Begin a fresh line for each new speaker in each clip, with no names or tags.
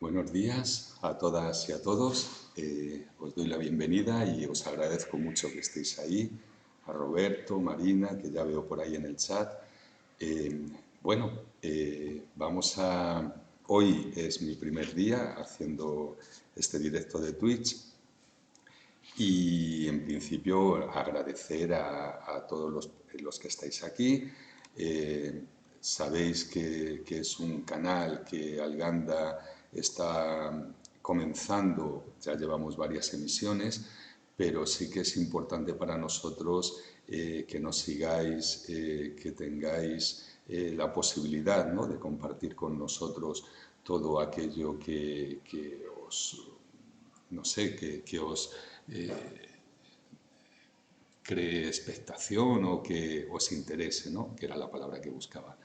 Buenos días a todas y a todos. Os doy la bienvenida y os agradezco mucho que estéis ahí. A Roberto, Marina, que ya veo por ahí en el chat. Eh, bueno, vamos a... Hoy es mi primer día haciendo este directo de Twitch y en principio agradecer a todos los que estáis aquí. Sabéis que es un canal que Alganda está comenzando, ya llevamos varias emisiones, pero sí que es importante para nosotros que nos sigáis, que tengáis la posibilidad, ¿no?, de compartir con nosotros todo aquello que os, no sé, que os cree expectación o que os interese, ¿no?, que era la palabra que buscaba.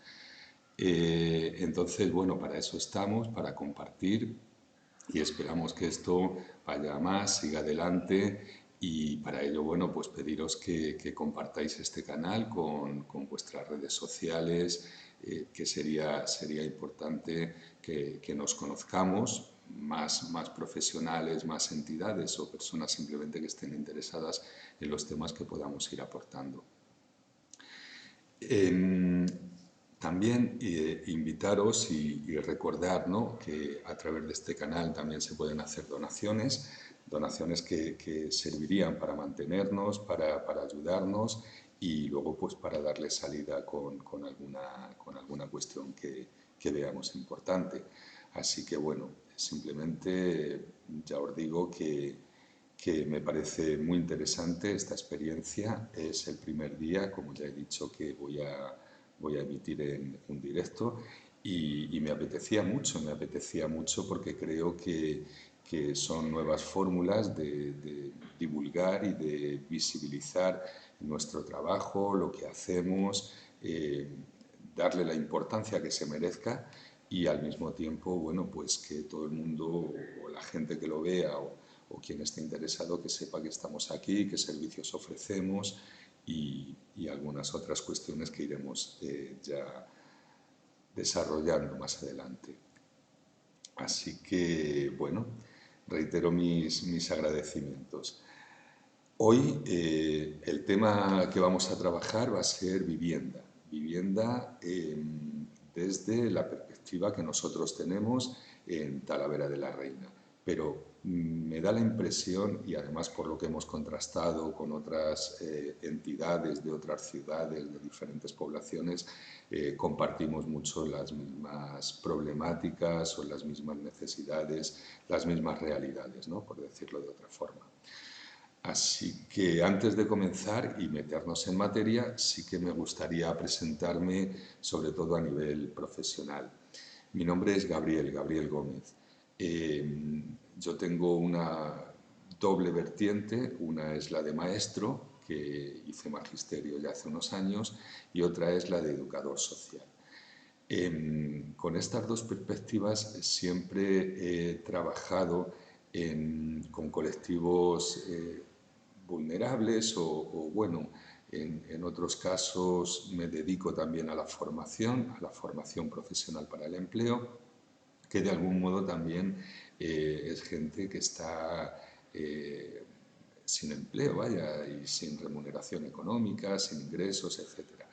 Entonces, bueno, para eso estamos, para compartir y esperamos que esto vaya más, siga adelante y para ello, bueno, pues pediros que compartáis este canal con vuestras redes sociales, que sería importante que nos conozcamos, más profesionales, más entidades o personas simplemente que estén interesadas en los temas que podamos ir aportando. También invitaros y recordar, ¿no?, que a través de este canal también se pueden hacer donaciones que servirían para mantenernos, para ayudarnos y luego pues para darle salida con alguna cuestión que veamos importante. Así que bueno, simplemente ya os digo que me parece muy interesante esta experiencia. Es el primer día, como ya he dicho, que voy a emitir en un directo y me apetecía mucho porque creo que son nuevas fórmulas de divulgar y de visibilizar nuestro trabajo, lo que hacemos, darle la importancia que se merezca y al mismo tiempo, bueno, pues que todo el mundo o la gente que lo vea o quien esté interesado que sepa que estamos aquí, qué servicios ofrecemos y algunas otras cuestiones que iremos ya desarrollando más adelante. Así que, bueno, reitero mis agradecimientos. Hoy el tema que vamos a trabajar va a ser vivienda. Vivienda desde la perspectiva que nosotros tenemos en Talavera de la Reina. Pero me da la impresión, y además por lo que hemos contrastado con otras entidades de otras ciudades, de diferentes poblaciones, compartimos mucho las mismas problemáticas o las mismas necesidades, las mismas realidades, ¿no?, por decirlo de otra forma. Así que antes de comenzar y meternos en materia, sí que me gustaría presentarme sobre todo a nivel profesional. Mi nombre es Gabriel Gómez. Yo tengo una doble vertiente, una es la de maestro, que hice magisterio ya hace unos años, y otra es la de educador social. Con estas dos perspectivas siempre he trabajado con colectivos vulnerables bueno, en otros casos me dedico también a la formación profesional para el empleo, que de algún modo también es gente que está sin empleo, vaya, y sin remuneración económica, sin ingresos, etcétera.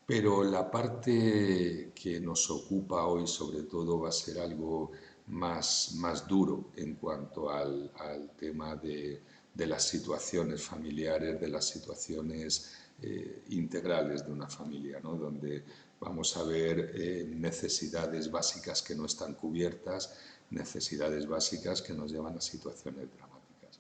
Pero la parte que nos ocupa hoy sobre todo va a ser algo más duro en cuanto al tema de las situaciones familiares, de las situaciones integrales de una familia, ¿no?, donde vamos a ver necesidades básicas que no están cubiertas, necesidades básicas que nos llevan a situaciones dramáticas.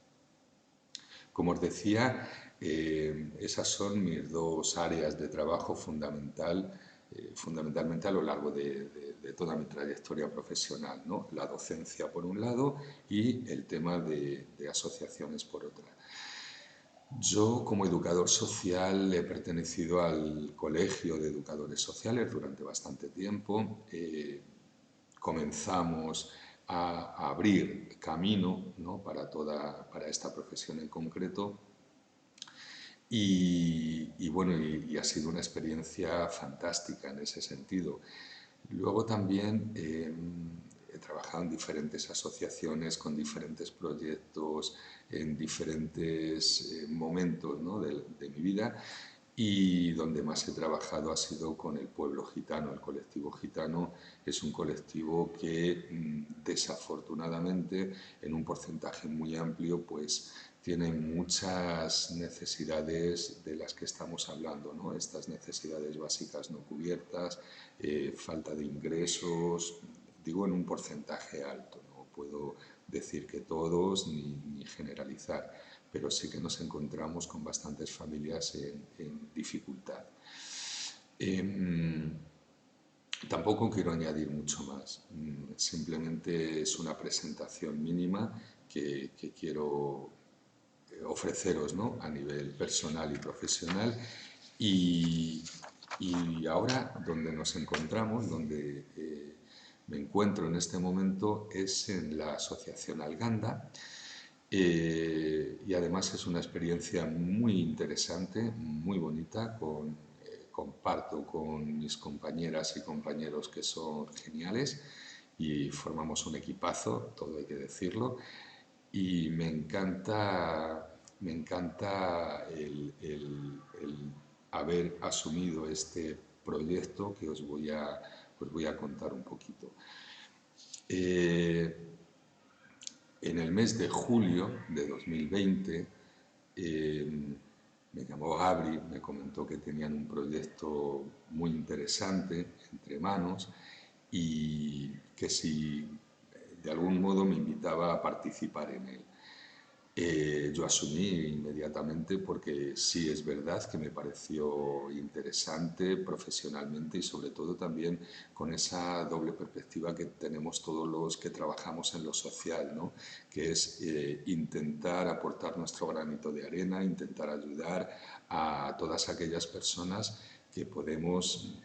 Como os decía, esas son mis dos áreas de trabajo fundamentalmente a lo largo de toda mi trayectoria profesional, ¿no?, la docencia por un lado y el tema de asociaciones por otra. Yo, como educador social, he pertenecido al Colegio de Educadores Sociales durante bastante tiempo. Comenzamos a abrir camino, ¿no?, para esta profesión en concreto. Bueno, ha sido una experiencia fantástica en ese sentido. Luego también he trabajado en diferentes asociaciones, con diferentes proyectos, en diferentes momentos, ¿no?, de mi vida, y donde más he trabajado ha sido con el pueblo gitano. El colectivo gitano es un colectivo que desafortunadamente, en un porcentaje muy amplio, pues tiene muchas necesidades de las que estamos hablando, ¿no? Estas necesidades básicas no cubiertas, falta de ingresos, digo en un porcentaje alto, no puedo decir que todos ni generalizar, pero sí que nos encontramos con bastantes familias en dificultad. Tampoco quiero añadir mucho más, simplemente es una presentación mínima que quiero ofreceros, ¿no?, a nivel personal y profesional. Y, y ahora donde nos encontramos, donde me encuentro en este momento, es en la Asociación Alganda. Y además es una experiencia muy interesante, muy bonita, comparto con mis compañeras y compañeros que son geniales y formamos un equipazo, todo hay que decirlo, y me encanta el haber asumido este proyecto que os voy a contar un poquito. En el mes de julio de 2020 me llamó Gabri, me comentó que tenían un proyecto muy interesante entre manos y que si de algún modo me invitaba a participar en él. Yo asumí inmediatamente porque sí es verdad que me pareció interesante profesionalmente y sobre todo también con esa doble perspectiva que tenemos todos los que trabajamos en lo social, ¿no?, que es intentar aportar nuestro granito de arena, intentar ayudar a todas aquellas personas que podemos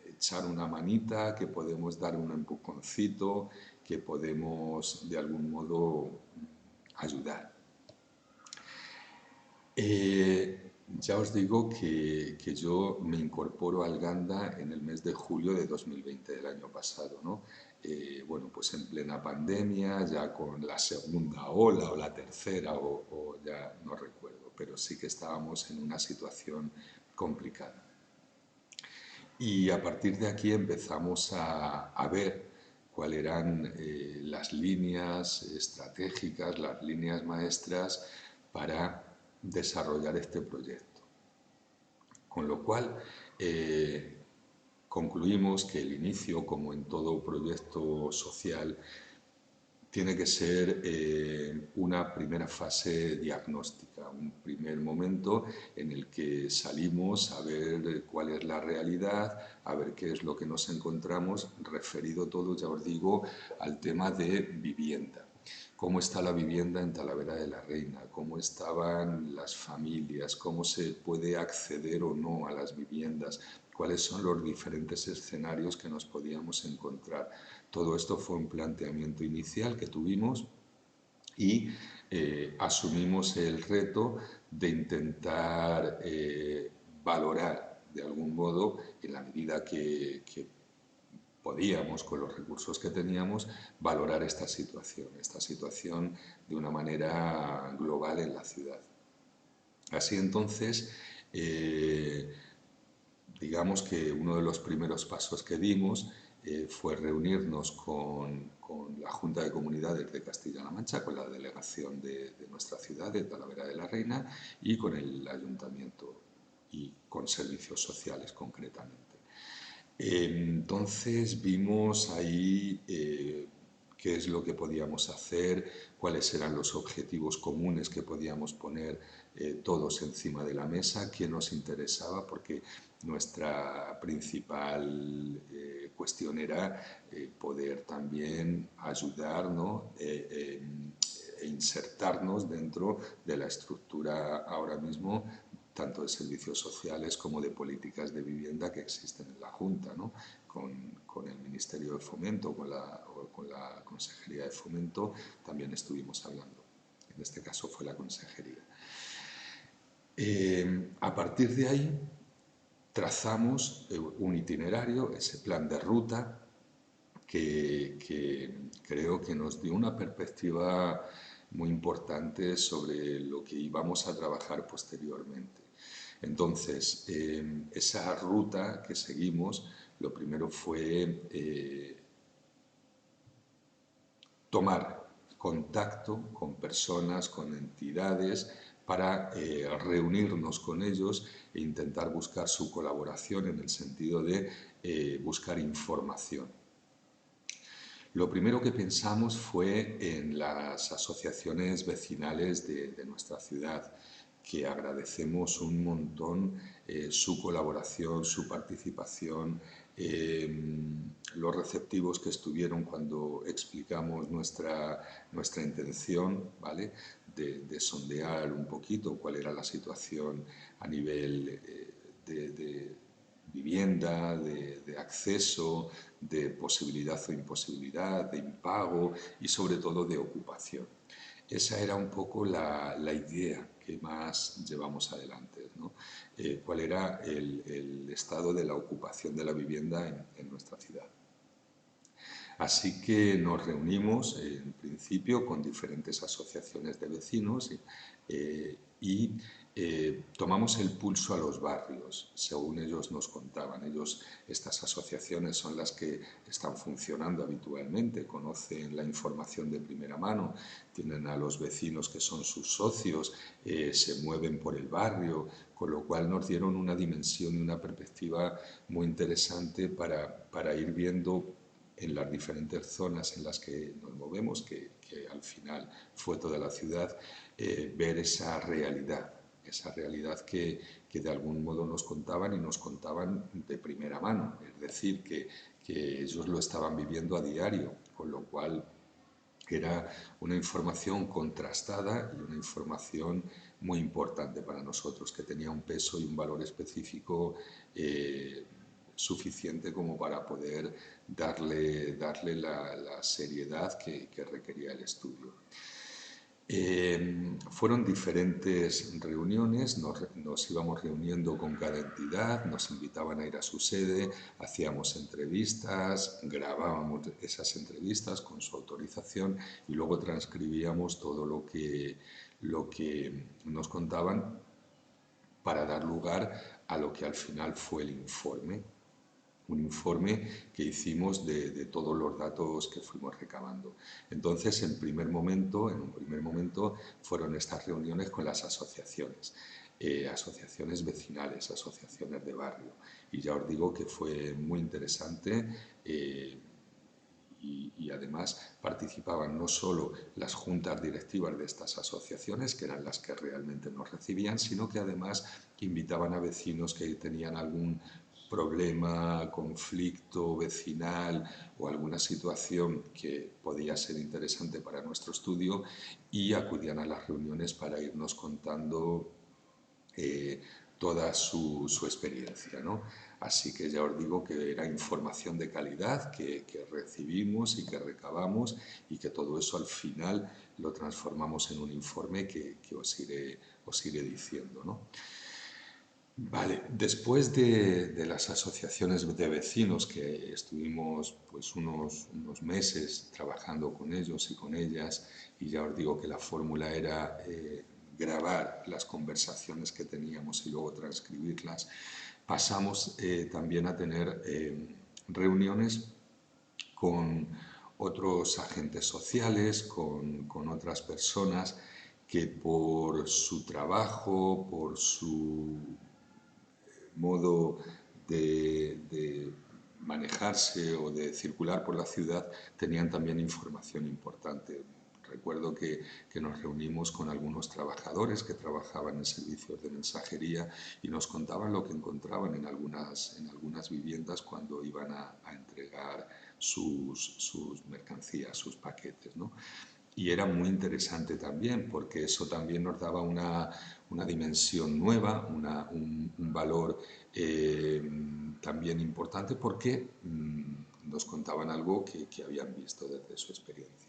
echar una manita, que podemos dar un empujoncito, que podemos de algún modo ayudar. Ya os digo que yo me incorporo a Alganda en el mes de julio de 2020 del año pasado, ¿no? Bueno, pues en plena pandemia, ya con la segunda ola o la tercera, o ya no recuerdo, pero sí que estábamos en una situación complicada. Y a partir de aquí empezamos a ver cuáles eran las líneas estratégicas, las líneas maestras para desarrollar este proyecto. Con lo cual, concluimos que el inicio, como en todo proyecto social, tiene que ser una primera fase diagnóstica, un primer momento en el que salimos a ver cuál es la realidad, a ver qué es lo que nos encontramos, referido todo, ya os digo, al tema de vivienda. Cómo está la vivienda en Talavera de la Reina, cómo estaban las familias, cómo se puede acceder o no a las viviendas, cuáles son los diferentes escenarios que nos podíamos encontrar. Todo esto fue un planteamiento inicial que tuvimos y asumimos el reto de intentar valorar de algún modo, en la medida que podíamos, con los recursos que teníamos, valorar esta situación de una manera global en la ciudad. Así entonces, digamos que uno de los primeros pasos que dimos fue reunirnos con la Junta de Comunidades de Castilla-La Mancha, con la delegación de nuestra ciudad, de Talavera de la Reina, y con el ayuntamiento y con servicios sociales concretamente. Entonces vimos ahí qué es lo que podíamos hacer, cuáles eran los objetivos comunes que podíamos poner todos encima de la mesa, qué nos interesaba, porque nuestra principal cuestión era poder también ayudar, ¿no?, e insertarnos dentro de la estructura ahora mismo tanto de servicios sociales como de políticas de vivienda que existen en la Junta, ¿no?, con el Ministerio de Fomento, con la Consejería de Fomento, también estuvimos hablando. En este caso fue la Consejería. A partir de ahí trazamos un itinerario, ese plan de ruta que creo que nos dio una perspectiva muy importante sobre lo que íbamos a trabajar posteriormente. Entonces, esa ruta que seguimos, lo primero fue tomar contacto con personas, con entidades, para reunirnos con ellos e intentar buscar su colaboración en el sentido de buscar información. Lo primero que pensamos fue en las asociaciones vecinales de nuestra ciudad, que agradecemos un montón su colaboración, su participación, los receptivos que estuvieron cuando explicamos nuestra intención, ¿vale? De sondear un poquito cuál era la situación a nivel de vivienda, de acceso, de posibilidad o imposibilidad, de impago y sobre todo de ocupación. Esa era un poco la idea que más llevamos adelante, ¿no? Cuál era el estado de la ocupación de la vivienda en nuestra ciudad. Así que nos reunimos en principio con diferentes asociaciones de vecinos y tomamos el pulso a los barrios, según ellos nos contaban. Estas asociaciones son las que están funcionando habitualmente, conocen la información de primera mano, tienen a los vecinos que son sus socios, se mueven por el barrio, con lo cual nos dieron una dimensión y una perspectiva muy interesante para ir viendo en las diferentes zonas en las que nos movemos, que al final fue toda la ciudad, ver esa realidad que de algún modo nos contaban y nos contaban de primera mano, es decir, que ellos lo estaban viviendo a diario, con lo cual era una información contrastada y una información muy importante para nosotros, que tenía un peso y un valor específico suficiente como para poder darle la seriedad que requería el estudio. Fueron diferentes reuniones, nos íbamos reuniendo con cada entidad, nos invitaban a ir a su sede, hacíamos entrevistas, grabábamos esas entrevistas con su autorización y luego transcribíamos todo lo que nos contaban para dar lugar a lo que al final fue el informe. Un informe que hicimos de todos los datos que fuimos recabando. Entonces, en un primer momento, fueron estas reuniones con las asociaciones, asociaciones vecinales, asociaciones de barrio. Y ya os digo que fue muy interesante y además participaban no solo las juntas directivas de estas asociaciones, que eran las que realmente nos recibían, sino que además invitaban a vecinos que tenían algún problema, conflicto vecinal o alguna situación que podía ser interesante para nuestro estudio y acudían a las reuniones para irnos contando toda su experiencia, ¿no? Así que ya os digo que era información de calidad que recibimos y que recabamos y que todo eso al final lo transformamos en un informe que os iré diciendo, ¿no? Vale, después de las asociaciones de vecinos que estuvimos pues unos meses trabajando con ellos y con ellas, y ya os digo que la fórmula era grabar las conversaciones que teníamos y luego transcribirlas, pasamos también a tener reuniones con otros agentes sociales, con otras personas que por su trabajo, por su modo de manejarse o de circular por la ciudad, tenían también información importante. Recuerdo que nos reunimos con algunos trabajadores que trabajaban en servicios de mensajería y nos contaban lo que encontraban en algunas viviendas cuando iban a entregar sus mercancías, sus paquetes, ¿no? Y era muy interesante también porque eso también nos daba una dimensión nueva, un valor también importante porque nos contaban algo que habían visto desde su experiencia.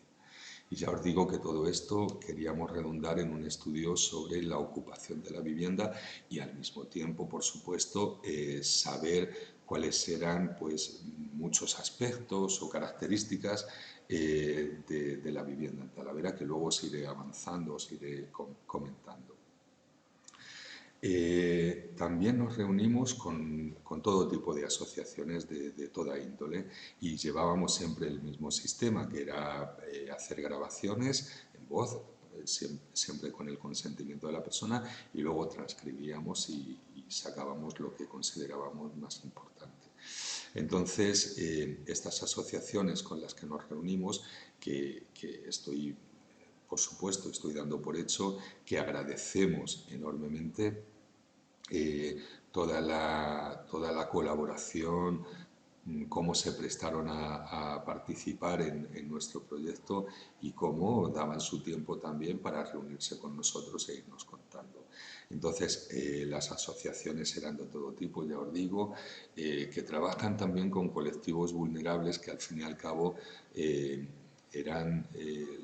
Y ya os digo que todo esto queríamos redundar en un estudio sobre la ocupación de la vivienda y al mismo tiempo, por supuesto, saber cuáles eran pues, muchos aspectos o características de la vivienda en Talavera, que luego os iré avanzando, os iré comentando. También nos reunimos con todo tipo de asociaciones de toda índole y llevábamos siempre el mismo sistema, que era hacer grabaciones en voz, siempre con el consentimiento de la persona, y luego transcribíamos y sacábamos lo que considerábamos más importante. Entonces, estas asociaciones con las que nos reunimos, que estoy, por supuesto, estoy dando por hecho que agradecemos enormemente toda la colaboración, cómo se prestaron a participar en nuestro proyecto y cómo daban su tiempo también para reunirse con nosotros e irnos contando. Entonces, las asociaciones eran de todo tipo, ya os digo, que trabajan también con colectivos vulnerables que al fin y al cabo eran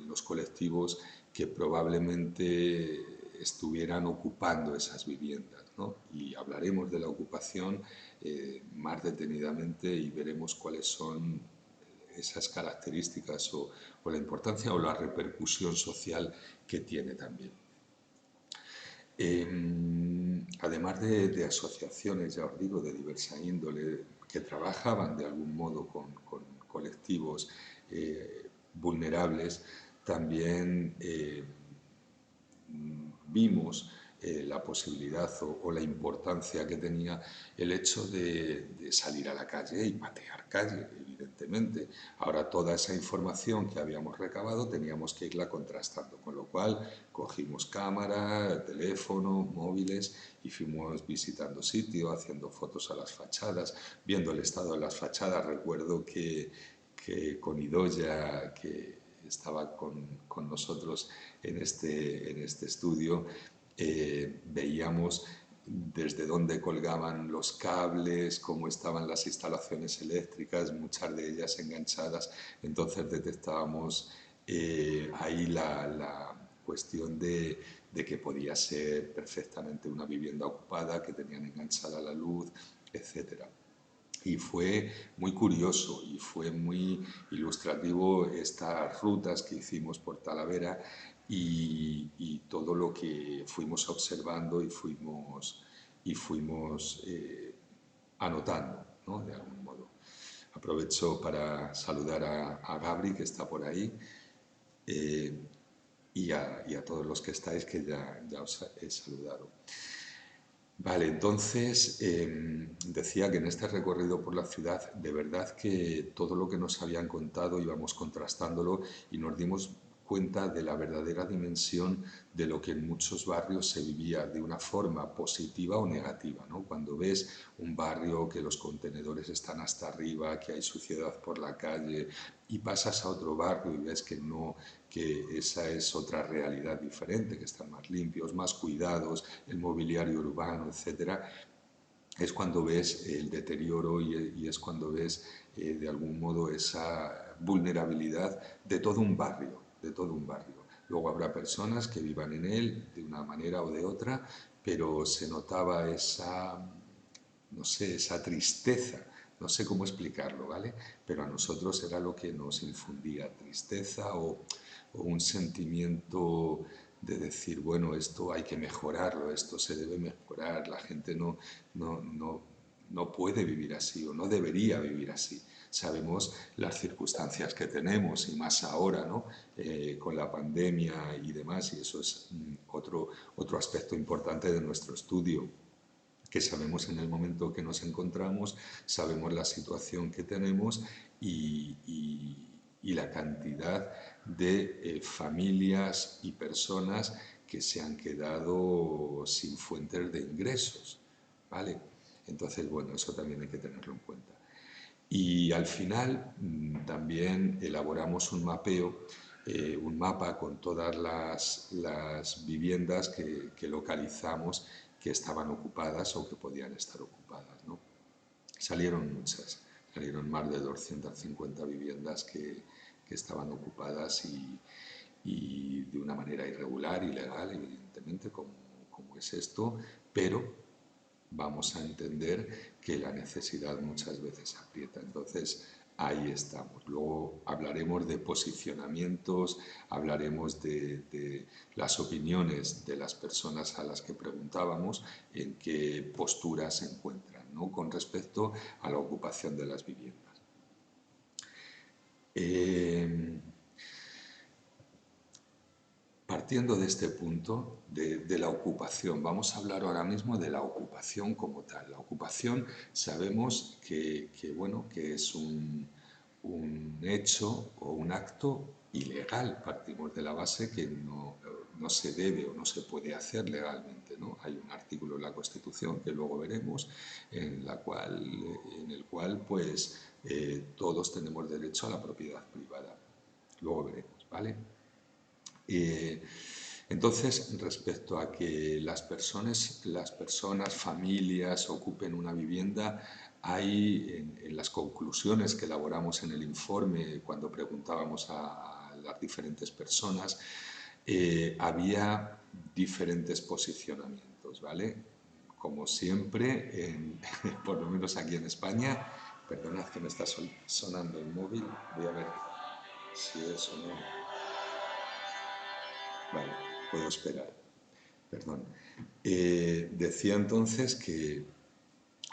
los colectivos que probablemente estuvieran ocupando esas viviendas, ¿no? Y hablaremos de la ocupación más detenidamente y veremos cuáles son esas características o la importancia o la repercusión social que tiene también. Además de asociaciones, ya os digo, de diversa índole, que trabajaban de algún modo con colectivos vulnerables, también vimos la posibilidad o la importancia que tenía el hecho de salir a la calle y patear calle, evidentemente. Ahora toda esa información que habíamos recabado teníamos que irla contrastando, con lo cual cogimos cámara, teléfono, móviles y fuimos visitando sitios, haciendo fotos a las fachadas, viendo el estado de las fachadas. Recuerdo que con Idoya, que estaba con nosotros en este estudio, veíamos desde dónde colgaban los cables, cómo estaban las instalaciones eléctricas, muchas de ellas enganchadas. Entonces detectábamos ahí la cuestión de que podía ser perfectamente una vivienda ocupada, que tenían enganchada la luz, etcétera. Y fue muy curioso y fue muy ilustrativo estas rutas que hicimos por Talavera y todo lo que fuimos observando y fuimos anotando, ¿no? De algún modo. Aprovecho para saludar a Gabri, que está por ahí, y a todos los que estáis, que ya os he saludado. Vale, entonces decía que en este recorrido por la ciudad, de verdad que todo lo que nos habían contado íbamos contrastándolo y nos dimos cuenta de la verdadera dimensión de lo que en muchos barrios se vivía de una forma positiva o negativa, ¿no? Cuando ves un barrio que los contenedores están hasta arriba, que hay suciedad por la calle y pasas a otro barrio y ves que no, que esa es otra realidad diferente, que están más limpios, más cuidados, el mobiliario urbano, etcétera, es cuando ves el deterioro y es cuando ves de algún modo esa vulnerabilidad de todo un barrio, de todo un barrio. Luego habrá personas que vivan en él de una manera o de otra, pero se notaba esa, no sé, esa tristeza, no sé cómo explicarlo, ¿vale? Pero a nosotros era lo que nos infundía tristeza o un sentimiento de decir, bueno, esto hay que mejorarlo, esto se debe mejorar, la gente no puede vivir así o no debería vivir así. Sabemos las circunstancias que tenemos y más ahora, ¿no? Con la pandemia y demás, y eso es otro aspecto importante de nuestro estudio, que sabemos en el momento que nos encontramos, sabemos la situación que tenemos y la cantidad de familias y personas que se han quedado sin fuentes de ingresos, ¿vale? Entonces, bueno, eso también hay que tenerlo en cuenta. Y al final también elaboramos un mapeo, un mapa con todas las viviendas que localizamos que estaban ocupadas o que podían estar ocupadas, ¿no? Salieron muchas, salieron más de 250 viviendas que estaban ocupadas y de una manera irregular, ilegal, evidentemente, como es esto, pero vamos a entender que la necesidad muchas veces aprieta. Entonces, ahí estamos. Luego hablaremos de posicionamientos, hablaremos de las opiniones de las personas a las que preguntábamos, en qué postura se encuentran, ¿no?, con respecto a la ocupación de las viviendas. Partiendo de este punto, de la ocupación, vamos a hablar ahora mismo de la ocupación como tal. La ocupación sabemos bueno, que es un hecho o un acto ilegal. Partimos de la base que no se debe o no se puede hacer legalmente, ¿no? Hay un artículo en la Constitución, que luego veremos, en el cual pues, todos tenemos derecho a la propiedad privada. Luego veremos, ¿vale? Entonces, respecto a que las personas, familias ocupen una vivienda, hay en las conclusiones que elaboramos en el informe, cuando preguntábamos a las diferentes personas, había diferentes posicionamientos, ¿vale? Como siempre, por lo menos aquí en España, perdonad que me está sonando el móvil, voy a ver si es o no. Vale, puedo esperar. Perdón. Decía entonces que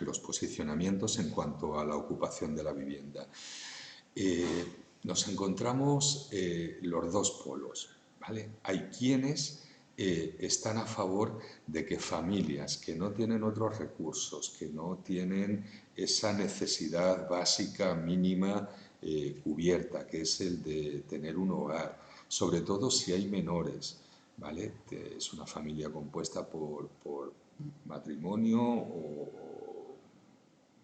los posicionamientos en cuanto a la ocupación de la vivienda. Nos encontramos los dos polos, ¿vale? Hay quienes están a favor de que familias que no tienen otros recursos, que no tienen esa necesidad básica mínima cubierta, que es el de tener un hogar, sobre todo si hay menores, ¿vale? Es una familia compuesta por matrimonio o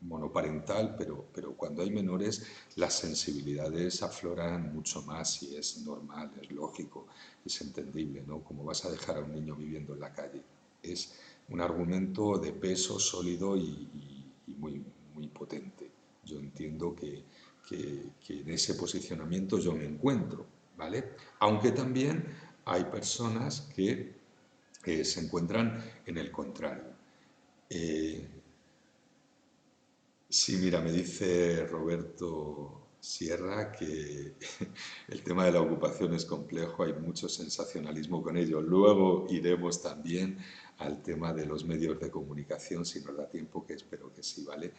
monoparental, pero cuando hay menores las sensibilidades afloran mucho más y es normal, es lógico, es entendible, ¿no? Como vas a dejar a un niño viviendo en la calle. Es un argumento de peso sólido y muy, muy potente. Yo entiendo que en ese posicionamiento yo me encuentro, ¿vale? Aunque también hay personas que se encuentran en el contrario. Sí, mira, me dice Roberto Sierra que el tema de la ocupación es complejo, hay mucho sensacionalismo con ello. Luego iremos también al tema de los medios de comunicación, si nos da tiempo, que espero que sí, ¿vale?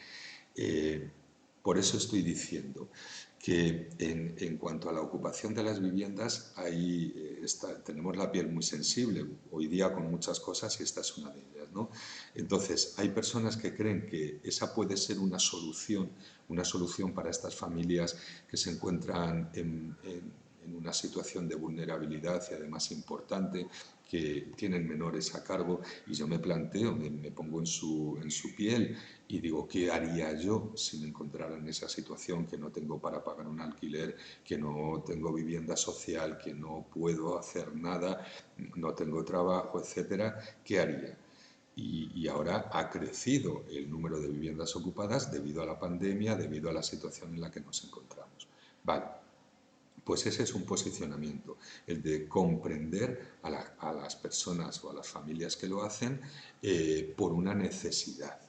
Por eso estoy diciendo que en cuanto a la ocupación de las viviendas, ahí tenemos la piel muy sensible hoy día con muchas cosas y esta es una de ellas, ¿no? Entonces, hay personas que creen que esa puede ser una solución para estas familias que se encuentran en una situación de vulnerabilidad y además importante, que tienen menores a cargo, y yo me planteo, me pongo en su piel y digo, ¿qué haría yo si me encontrara en esa situación, que no tengo para pagar un alquiler, que no tengo vivienda social, que no puedo hacer nada, no tengo trabajo, etcétera? ¿Qué haría? Y ahora ha crecido el número de viviendas ocupadas debido a la pandemia, debido a la situación en la que nos encontramos. Vale, pues ese es un posicionamiento, el de comprender a las personas o a las familias que lo hacen por una necesidad,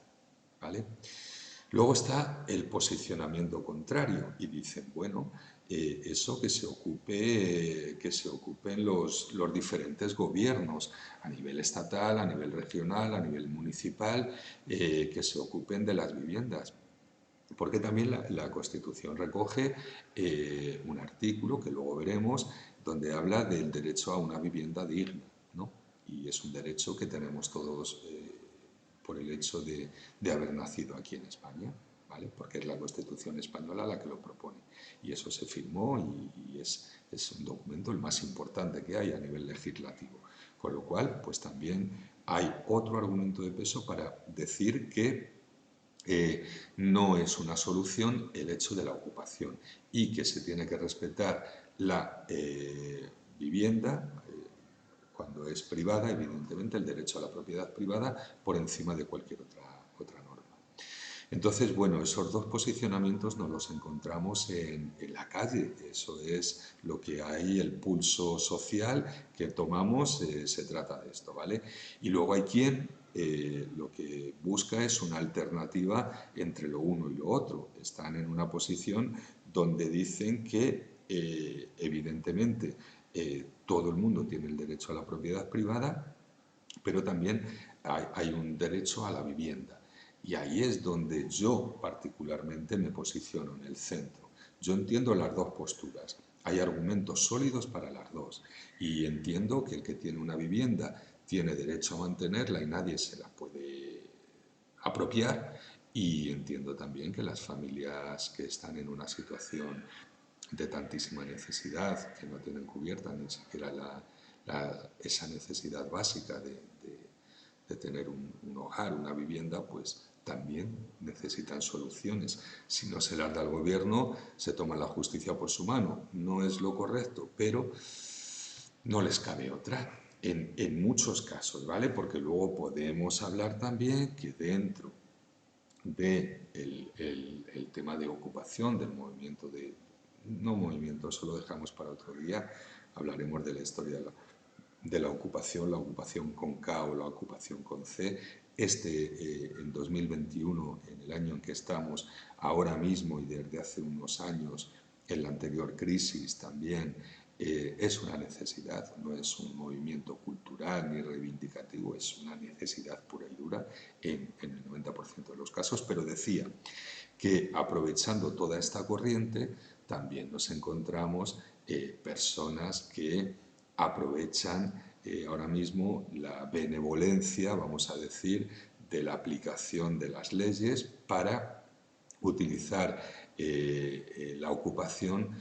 ¿vale? Luego está el posicionamiento contrario y dicen, bueno, eso que se ocupen los diferentes gobiernos a nivel estatal, a nivel regional, a nivel municipal, que se ocupen de las viviendas. Porque también la Constitución recoge un artículo, que luego veremos, donde habla del derecho a una vivienda digna, ¿no? Y es un derecho que tenemos todos por el hecho de haber nacido aquí en España, ¿vale? Porque es la Constitución española la que lo propone. Y eso se firmó y es un documento el más importante que hay a nivel legislativo. Con lo cual, pues también hay otro argumento de peso para decir que no es una solución el hecho de la ocupación y que se tiene que respetar la vivienda cuando es privada, evidentemente el derecho a la propiedad privada por encima de cualquier otra norma. Entonces, bueno, esos dos posicionamientos nos los encontramos en la calle, eso es lo que hay, el pulso social que tomamos, se trata de esto, ¿vale? Y luego hay quien lo que busca es una alternativa entre lo uno y lo otro. Están en una posición donde dicen que, evidentemente, todo el mundo tiene el derecho a la propiedad privada, pero también hay un derecho a la vivienda. Y ahí es donde yo particularmente me posiciono en el centro. Yo entiendo las dos posturas. Hay argumentos sólidos para las dos. Y entiendo que el que tiene una vivienda tiene derecho a mantenerla y nadie se la puede apropiar. Y entiendo también que las familias que están en una situación de tantísima necesidad, que no tienen cubierta ni siquiera esa necesidad básica de tener un hogar, una vivienda, pues también necesitan soluciones. Si no se las da el gobierno, se toma la justicia por su mano. No es lo correcto, pero no les cabe otra. En muchos casos, ¿vale? Porque luego podemos hablar también que dentro del el tema de ocupación, del movimiento de... No movimiento, eso lo dejamos para otro día, hablaremos de la historia de la ocupación con K o la ocupación con C. En 2021, en el año en que estamos ahora mismo y desde hace unos años, en la anterior crisis también, es una necesidad, no es un movimiento cultural ni reivindicativo, es una necesidad pura y dura en el 90% de los casos, pero decía que aprovechando toda esta corriente también nos encontramos personas que aprovechan ahora mismo la benevolencia, vamos a decir, de la aplicación de las leyes para utilizar la ocupación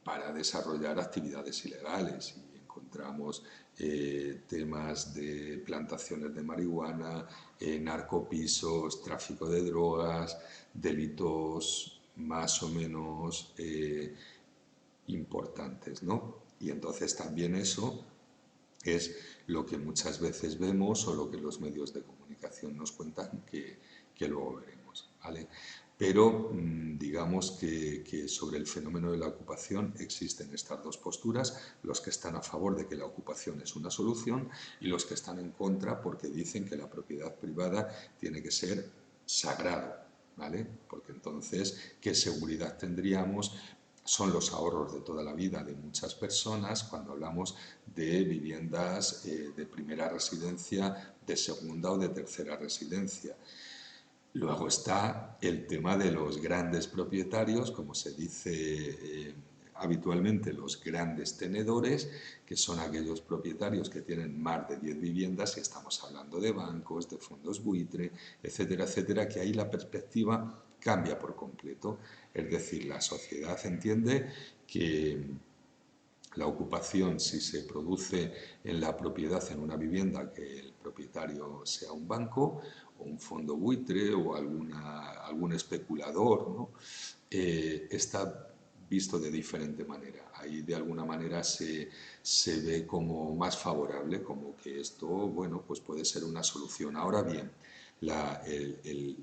para desarrollar actividades ilegales. Y encontramos temas de plantaciones de marihuana, narcopisos, tráfico de drogas, delitos más o menos importantes, ¿no? Y entonces también eso es lo que muchas veces vemos o lo que los medios de comunicación nos cuentan que luego veremos, ¿vale? Pero digamos que sobre el fenómeno de la ocupación existen estas dos posturas, los que están a favor de que la ocupación es una solución y los que están en contra porque dicen que la propiedad privada tiene que ser sagrado, ¿vale? Porque entonces, ¿qué seguridad tendríamos? Son los ahorros de toda la vida de muchas personas cuando hablamos de viviendas de primera residencia, de segunda o de tercera residencia. Luego está el tema de los grandes propietarios, como se dice habitualmente, los grandes tenedores, que son aquellos propietarios que tienen más de 10 viviendas, y estamos hablando de bancos, de fondos buitre, etcétera, etcétera, que ahí la perspectiva cambia por completo. Es decir, la sociedad entiende que la ocupación, si se produce en la propiedad en una vivienda, que el propietario sea un banco o un fondo buitre o algún especulador, ¿no? Está visto de diferente manera. Ahí de alguna manera se ve como más favorable, como que esto, bueno, pues puede ser una solución. Ahora bien,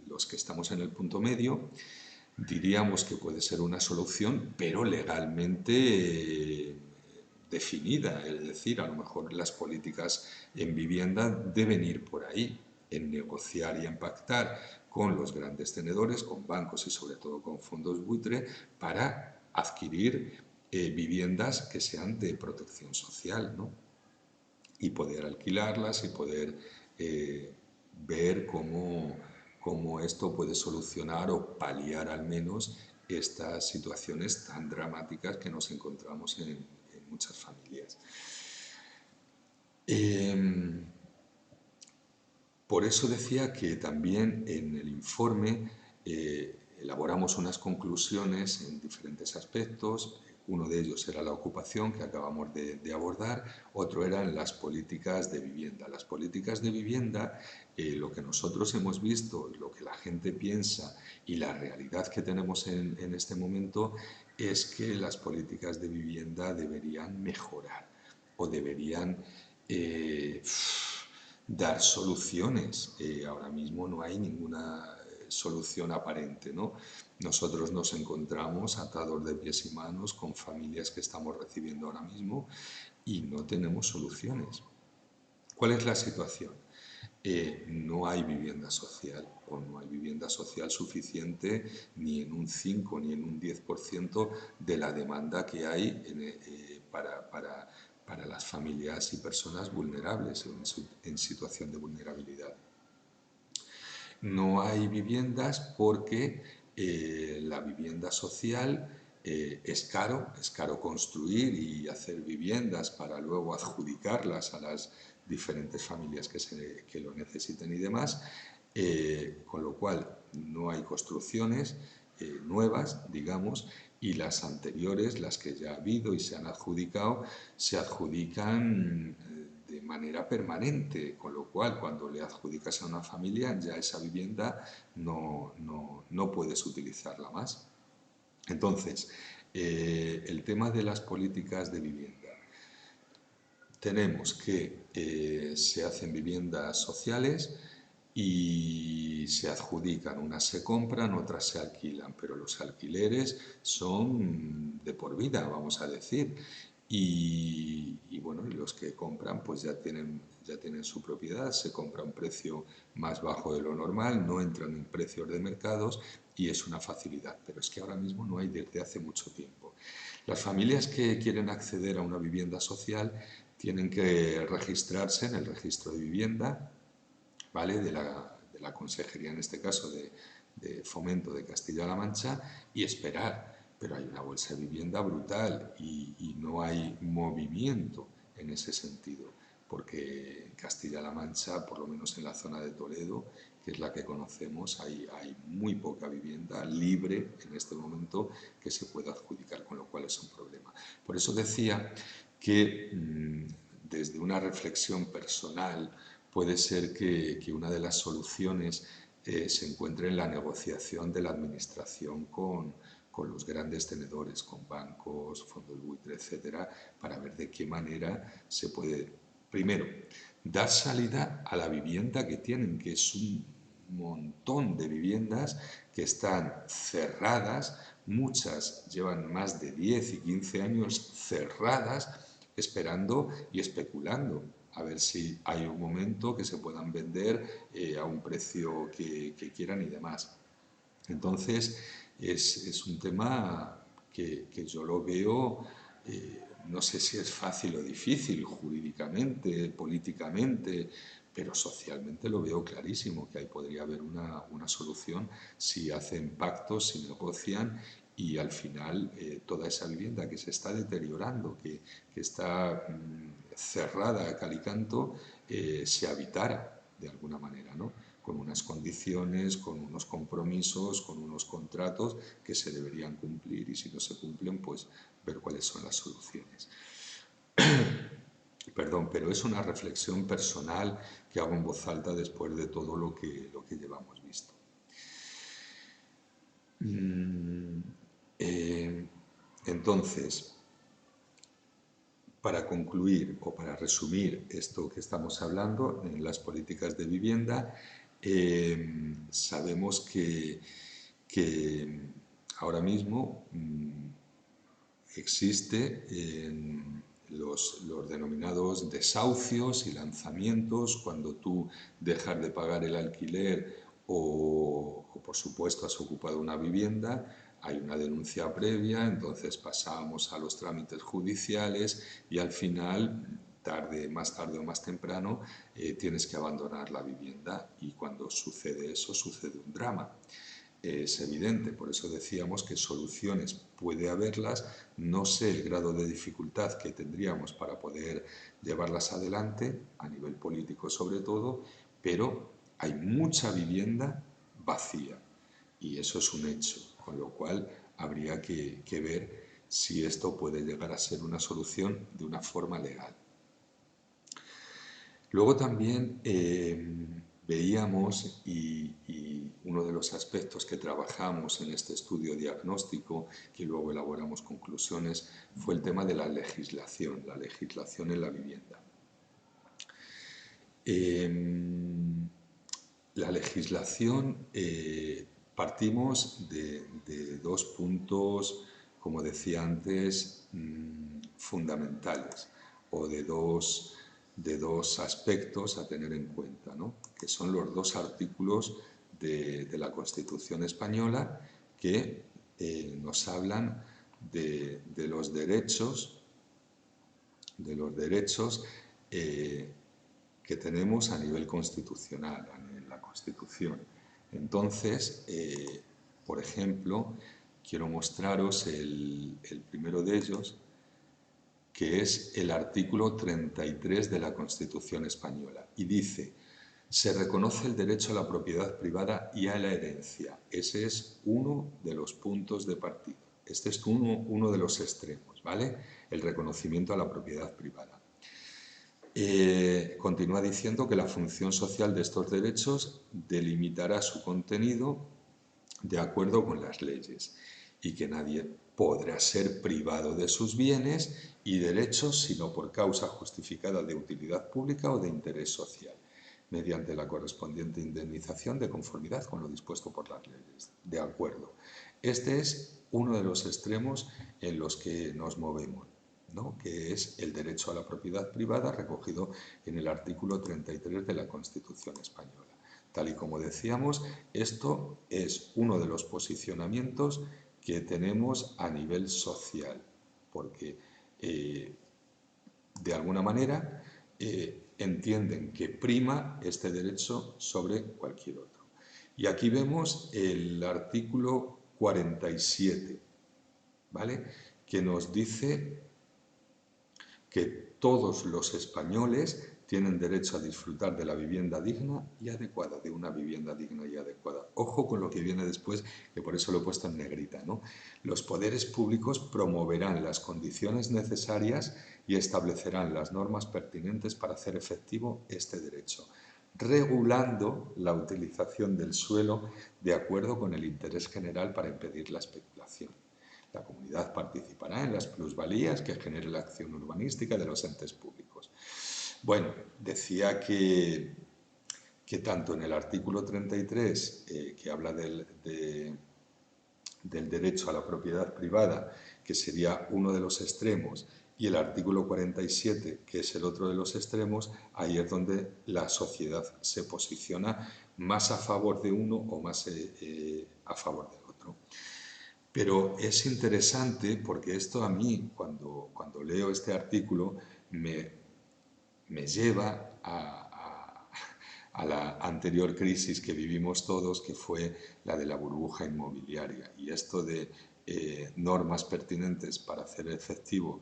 los que estamos en el punto medio, diríamos que puede ser una solución, pero legalmente definida, es decir, a lo mejor las políticas en vivienda deben ir por ahí, en negociar y en pactar con los grandes tenedores, con bancos y sobre todo con fondos buitre, para adquirir viviendas que sean de protección social, ¿no? Y poder alquilarlas y poder ver cómo esto puede solucionar o paliar al menos estas situaciones tan dramáticas que nos encontramos en muchas familias. Por eso decía que también en el informe elaboramos unas conclusiones en diferentes aspectos. Uno de ellos era la ocupación, que acabamos de abordar. Otro eran las políticas de vivienda. Las políticas de vivienda, lo que nosotros hemos visto, lo que la gente piensa y la realidad que tenemos en este momento es que las políticas de vivienda deberían mejorar o deberían dar soluciones. Ahora mismo no hay ninguna solución aparente, ¿no? Nosotros nos encontramos atados de pies y manos con familias que estamos recibiendo ahora mismo y no tenemos soluciones. ¿Cuál es la situación? no hay vivienda social o no hay vivienda social suficiente ni en un 5 ni en un 10% de la demanda que hay para las familias y personas vulnerables en situación de vulnerabilidad. No hay viviendas porque la vivienda social es caro construir y hacer viviendas para luego adjudicarlas a las diferentes familias que lo necesiten y demás, con lo cual no hay construcciones nuevas, digamos, y las anteriores, las que ya ha habido y se han adjudicado, se adjudican de manera permanente, con lo cual cuando le adjudicas a una familia ya esa vivienda no puedes utilizarla más. Entonces, el tema de las políticas de vivienda. Tenemos que se hacen viviendas sociales y se adjudican, unas se compran, otras se alquilan, pero los alquileres son de por vida, vamos a decir. Y bueno, los que compran pues ya tienen su propiedad, se compra a un precio más bajo de lo normal, no entran en precios de mercados y es una facilidad. Pero es que ahora mismo no hay desde hace mucho tiempo. Las familias que quieren acceder a una vivienda social tienen que registrarse en el registro de vivienda, ¿vale? De la Consejería, en este caso, de Fomento de Castilla-La Mancha, y esperar. Pero hay una bolsa de vivienda brutal y no hay movimiento en ese sentido, porque en Castilla-La Mancha, por lo menos en la zona de Toledo, que es la que conocemos, hay muy poca vivienda libre en este momento que se pueda adjudicar, con lo cual es un problema. Por eso decía que desde una reflexión personal puede ser que una de las soluciones se encuentre en la negociación de la administración con los grandes tenedores, con bancos, fondos buitre, etcétera, para ver de qué manera se puede, primero, dar salida a la vivienda que tienen, que es un montón de viviendas que están cerradas, muchas llevan más de 10 y 15 años cerradas, esperando y especulando a ver si hay un momento que se puedan vender a un precio que quieran y demás. Entonces, es un tema que yo lo veo, no sé si es fácil o difícil, jurídicamente, políticamente, pero socialmente lo veo clarísimo, que ahí podría haber una solución si hacen pactos, si negocian y al final toda esa vivienda que se está deteriorando, que está cerrada a cal y canto, se habitara de alguna manera, ¿no? Con unas condiciones, con unos compromisos, con unos contratos que se deberían cumplir y si no se cumplen, pues ver cuáles son las soluciones. Perdón, pero es una reflexión personal que hago en voz alta después de todo lo que llevamos visto. Entonces, para concluir o para resumir esto que estamos hablando en las políticas de vivienda, sabemos que ahora mismo existe los denominados desahucios y lanzamientos, cuando tú dejas de pagar el alquiler o por supuesto has ocupado una vivienda, hay una denuncia previa, entonces pasamos a los trámites judiciales y al final, más tarde o más temprano, tienes que abandonar la vivienda y cuando sucede eso sucede un drama. Es evidente, por eso decíamos que soluciones puede haberlas, no sé el grado de dificultad que tendríamos para poder llevarlas adelante, a nivel político sobre todo, pero hay mucha vivienda vacía y eso es un hecho, con lo cual habría que ver si esto puede llegar a ser una solución de una forma legal. Luego también veíamos, y uno de los aspectos que trabajamos en este estudio diagnóstico, que luego elaboramos conclusiones, fue el tema de la legislación en la vivienda. La legislación, partimos de dos puntos, como decía antes, fundamentales, o de dos de dos aspectos a tener en cuenta, ¿no? Que son los dos artículos de la Constitución española que nos hablan de los derechos, que tenemos a nivel constitucional, en la Constitución. Entonces, por ejemplo, quiero mostraros el primero de ellos, que es el artículo 33 de la Constitución española. Y dice: se reconoce el derecho a la propiedad privada y a la herencia. Ese es uno de los puntos de partida. Este es uno de los extremos, ¿vale? El reconocimiento a la propiedad privada. Continúa diciendo que la función social de estos derechos delimitará su contenido de acuerdo con las leyes y que nadie podrá ser privado de sus bienes y derechos sino por causa justificada de utilidad pública o de interés social, mediante la correspondiente indemnización de conformidad con lo dispuesto por las leyes. De acuerdo. Este es uno de los extremos en los que nos movemos, ¿no? Que es el derecho a la propiedad privada recogido en el artículo 33 de la Constitución española. Tal y como decíamos, esto es uno de los posicionamientos que tenemos a nivel social, porque de alguna manera entienden que prima este derecho sobre cualquier otro. Y aquí vemos el artículo 47, ¿vale? Que nos dice que todos los españoles tienen derecho a disfrutar de la vivienda digna y adecuada, de una vivienda digna y adecuada. Ojo con lo que viene después, que por eso lo he puesto en negrita, ¿no? Los poderes públicos promoverán las condiciones necesarias y establecerán las normas pertinentes para hacer efectivo este derecho, regulando la utilización del suelo de acuerdo con el interés general para impedir la especulación. La comunidad participará en las plusvalías que genere la acción urbanística de los entes públicos. Bueno, decía que tanto en el artículo 33, que habla del derecho a la propiedad privada, que sería uno de los extremos, y el artículo 47, que es el otro de los extremos, ahí es donde la sociedad se posiciona más a favor de uno o más a favor del otro. Pero es interesante porque esto a mí, cuando leo este artículo, me lleva a la anterior crisis que vivimos todos, que fue la de la burbuja inmobiliaria. Y esto de normas pertinentes para hacer efectivo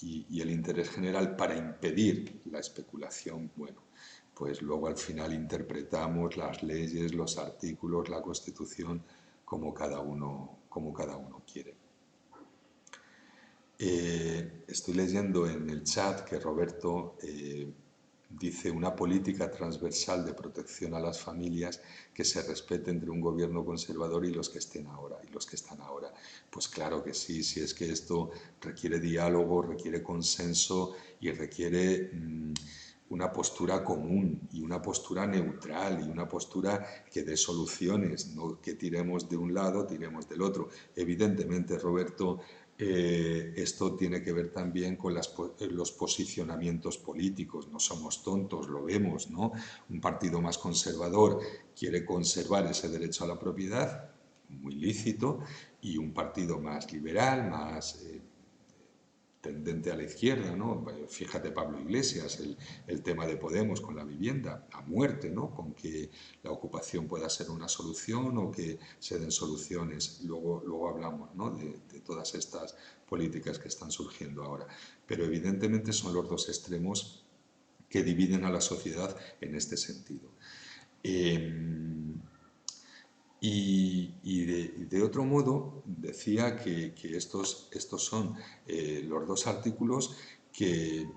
y el interés general para impedir la especulación, bueno, pues luego al final interpretamos las leyes, los artículos, la Constitución como cada uno quiere. Estoy leyendo en el chat que Roberto dice una política transversal de protección a las familias que se respete entre un gobierno conservador y los que están ahora. Pues claro que sí, si es que esto requiere diálogo, requiere consenso y requiere una postura común y una postura neutral y una postura que dé soluciones, no que tiremos de un lado, tiremos del otro. Evidentemente, Roberto, esto tiene que ver también con los posicionamientos políticos. No somos tontos, lo vemos, ¿no? Un partido más conservador quiere conservar ese derecho a la propiedad, muy lícito, y un partido más liberal, más tendente a la izquierda, ¿no? Fíjate Pablo Iglesias, el tema de Podemos con la vivienda, a muerte, ¿no? Con que la ocupación pueda ser una solución o que se den soluciones. Luego hablamos, ¿no? de todas estas políticas que están surgiendo ahora. Pero evidentemente son los dos extremos que dividen a la sociedad en este sentido. Y de otro modo, decía que estos son los dos artículos que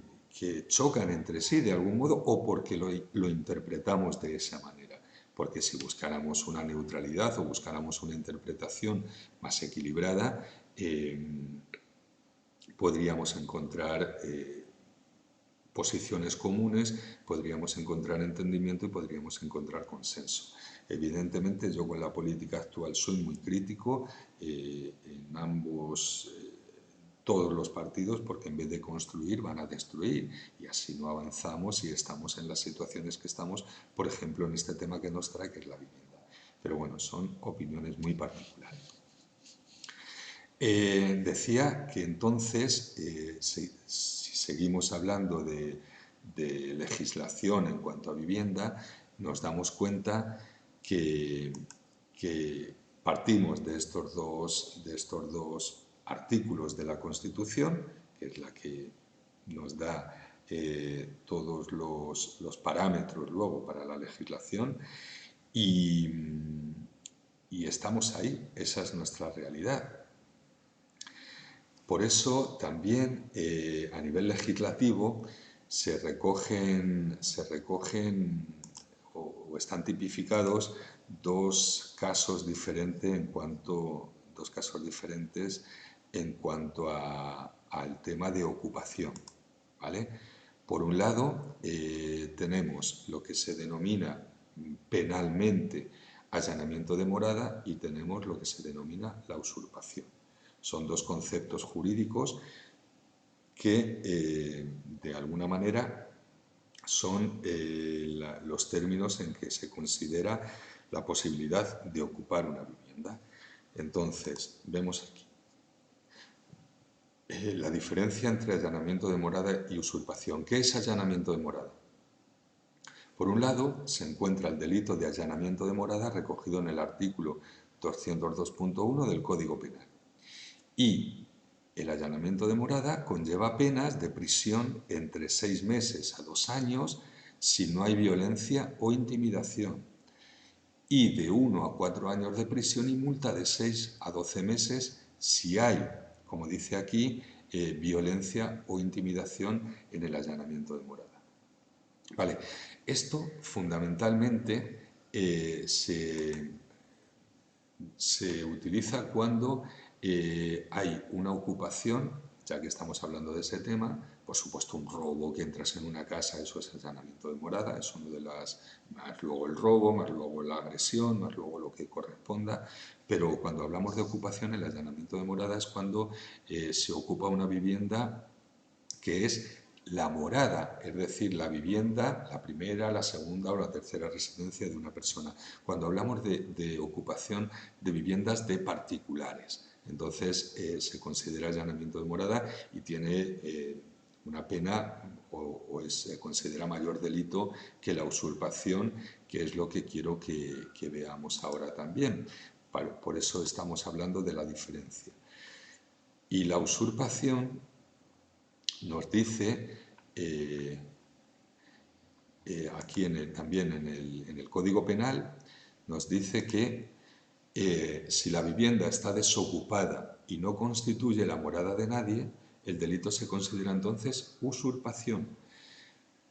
chocan entre sí de algún modo o porque lo interpretamos de esa manera. Porque si buscáramos una neutralidad o buscáramos una interpretación más equilibrada, podríamos encontrar posiciones comunes, podríamos encontrar entendimiento y podríamos encontrar consenso. Evidentemente, yo con la política actual soy muy crítico en ambos todos los partidos, porque en vez de construir van a destruir y así no avanzamos y estamos en las situaciones que estamos, por ejemplo, en este tema que nos trae, que es la vivienda. Pero bueno, son opiniones muy particulares. Decía que entonces, si seguimos hablando de legislación en cuanto a vivienda, nos damos cuenta que partimos de estos dos artículos de la Constitución, que es la que nos da todos los parámetros luego para la legislación, y estamos ahí, esa es nuestra realidad. Por eso también a nivel legislativo se recogen o están tipificados dos casos diferentes en cuanto al tema de ocupación, ¿vale? Por un lado, tenemos lo que se denomina penalmente allanamiento de morada y tenemos lo que se denomina la usurpación. Son dos conceptos jurídicos que, de alguna manera, son los términos en que se considera la posibilidad de ocupar una vivienda. Entonces, vemos aquí la diferencia entre allanamiento de morada y usurpación. ¿Qué es allanamiento de morada? Por un lado, se encuentra el delito de allanamiento de morada recogido en el artículo 202.1 del Código Penal. Y el allanamiento de morada conlleva penas de prisión entre 6 meses a 2 años si no hay violencia o intimidación y de 1 a 4 años de prisión y multa de 6 a 12 meses si hay, como dice aquí, violencia o intimidación en el allanamiento de morada. Vale, esto fundamentalmente se utiliza cuando hay una ocupación, ya que estamos hablando de ese tema, por supuesto un robo, que entras en una casa, eso es allanamiento de morada, es uno de las, más luego el robo, más luego la agresión, más luego lo que corresponda, pero cuando hablamos de ocupación, el allanamiento de morada es cuando se ocupa una vivienda que es la morada, es decir, la vivienda, la primera, la segunda o la tercera residencia de una persona. Cuando hablamos de ocupación de viviendas de particulares, entonces se considera allanamiento de morada y tiene una pena o se considera mayor delito que la usurpación, que es lo que quiero que veamos ahora también. Por eso estamos hablando de la diferencia. Y la usurpación nos dice, aquí también en el Código Penal, nos dice que si la vivienda está desocupada y no constituye la morada de nadie, el delito se considera entonces usurpación,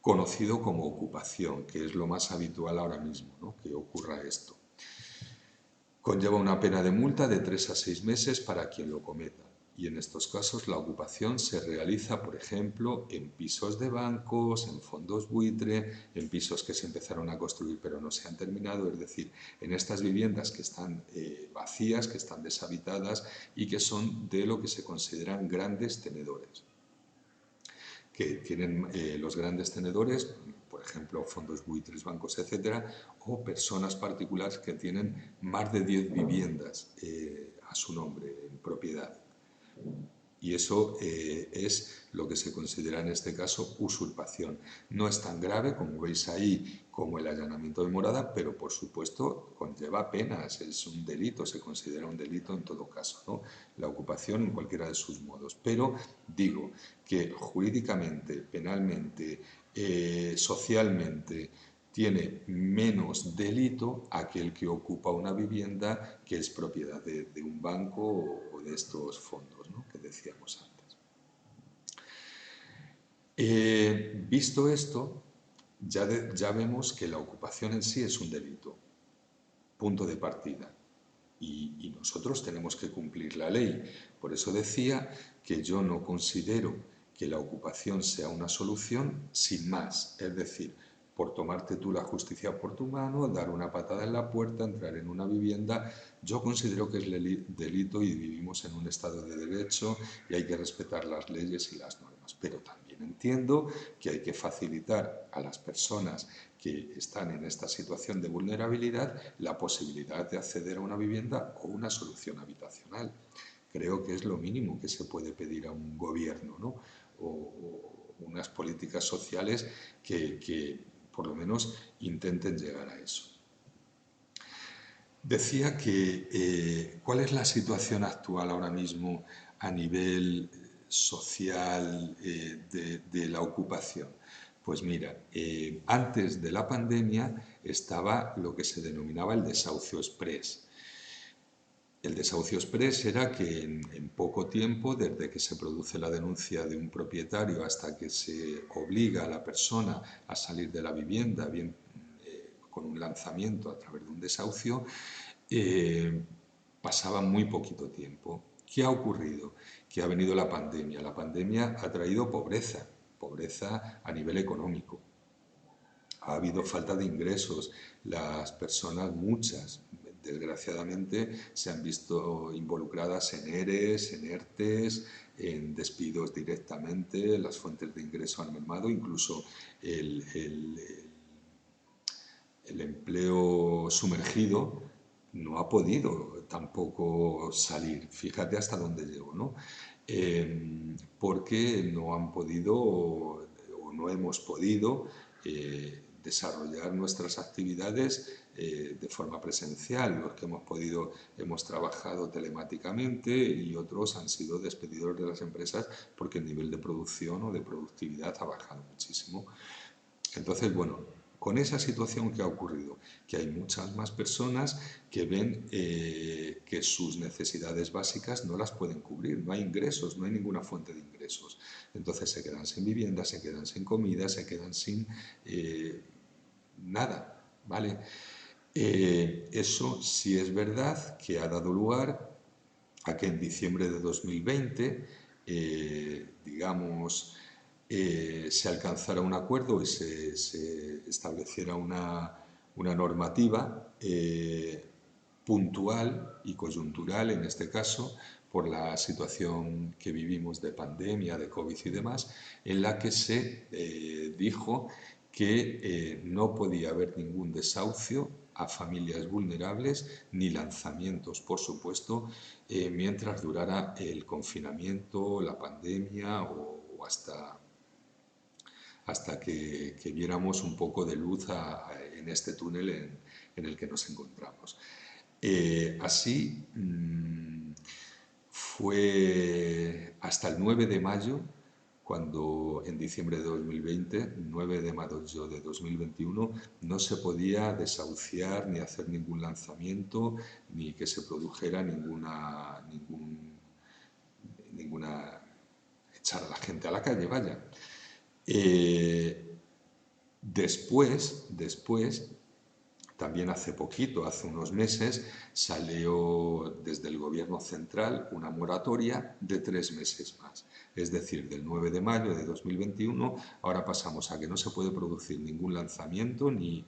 conocido como ocupación, que es lo más habitual ahora mismo, ¿no?, que ocurra esto. Conlleva una pena de multa de 3 a 6 meses para quien lo cometa. Y en estos casos la ocupación se realiza, por ejemplo, en pisos de bancos, en fondos buitre, en pisos que se empezaron a construir pero no se han terminado, es decir, en estas viviendas que están vacías, que están deshabitadas y que son de lo que se consideran grandes tenedores. Que tienen los grandes tenedores, por ejemplo, fondos buitres, bancos, etcétera, o personas particulares que tienen más de 10 viviendas a su nombre, en propiedad. Y eso es lo que se considera en este caso usurpación. No es tan grave, como veis ahí, como el allanamiento de morada, pero por supuesto conlleva penas, es un delito, se considera un delito en todo caso, ¿no?, la ocupación en cualquiera de sus modos. Pero digo que jurídicamente, penalmente, socialmente, tiene menos delito aquel que ocupa una vivienda que es propiedad de un banco o de estos fondos, ¿no?, que decíamos antes. Visto esto, ya vemos que la ocupación en sí es un delito, punto de partida, y nosotros tenemos que cumplir la ley. Por eso decía que yo no considero que la ocupación sea una solución sin más, es decir, por tomarte tú la justicia por tu mano, dar una patada en la puerta, entrar en una vivienda. Yo considero que es delito y vivimos en un Estado de Derecho y hay que respetar las leyes y las normas. Pero también entiendo que hay que facilitar a las personas que están en esta situación de vulnerabilidad la posibilidad de acceder a una vivienda o una solución habitacional. Creo que es lo mínimo que se puede pedir a un gobierno, ¿no? O unas políticas sociales que por lo menos intenten llegar a eso. Decía que ¿cuál es la situación actual ahora mismo a nivel social de la ocupación? Pues mira, antes de la pandemia estaba lo que se denominaba el desahucio exprés. El desahucio exprés era que en poco tiempo, desde que se produce la denuncia de un propietario hasta que se obliga a la persona a salir de la vivienda, bien con un lanzamiento a través de un desahucio, pasaba muy poquito tiempo. ¿Qué ha ocurrido? Que ha venido la pandemia. La pandemia ha traído pobreza, pobreza a nivel económico. Ha habido falta de ingresos. Las personas, muchas, desgraciadamente, se han visto involucradas en ERES, en ERTES, en despidos directamente. Las fuentes de ingreso han mermado, incluso el empleo sumergido no ha podido tampoco salir. Fíjate hasta dónde llegó, ¿no? Porque no han podido o no hemos podido desarrollar nuestras actividades de forma presencial. Los que hemos podido hemos trabajado telemáticamente y otros han sido despedidos de las empresas porque el nivel de producción o de productividad ha bajado muchísimo. Entonces, bueno, con esa situación que ha ocurrido, que hay muchas más personas que ven que sus necesidades básicas no las pueden cubrir, no hay ingresos, no hay ninguna fuente de ingresos. Entonces se quedan sin vivienda, se quedan sin comida, se quedan sin nada, ¿vale? Eso sí es verdad que ha dado lugar a que en diciembre de 2020, digamos, se alcanzara un acuerdo y se estableciera una normativa puntual y coyuntural, en este caso, por la situación que vivimos de pandemia, de COVID y demás, en la que se dijo que no podía haber ningún desahucio a familias vulnerables ni lanzamientos, por supuesto, mientras durara el confinamiento, la pandemia o hasta que viéramos un poco de luz en este túnel en el que nos encontramos. Así fue hasta el 9 de mayo, cuando en diciembre de 2020, 9 de mayo de 2021, no se podía desahuciar ni hacer ningún lanzamiento, ni que se produjera ninguna echar a la gente a la calle, vaya. Después, también hace poquito, hace unos meses, salió desde el Gobierno central una moratoria de 3 meses más. Es decir, del 9 de mayo de 2021, ahora pasamos a que no se puede producir ningún lanzamiento ni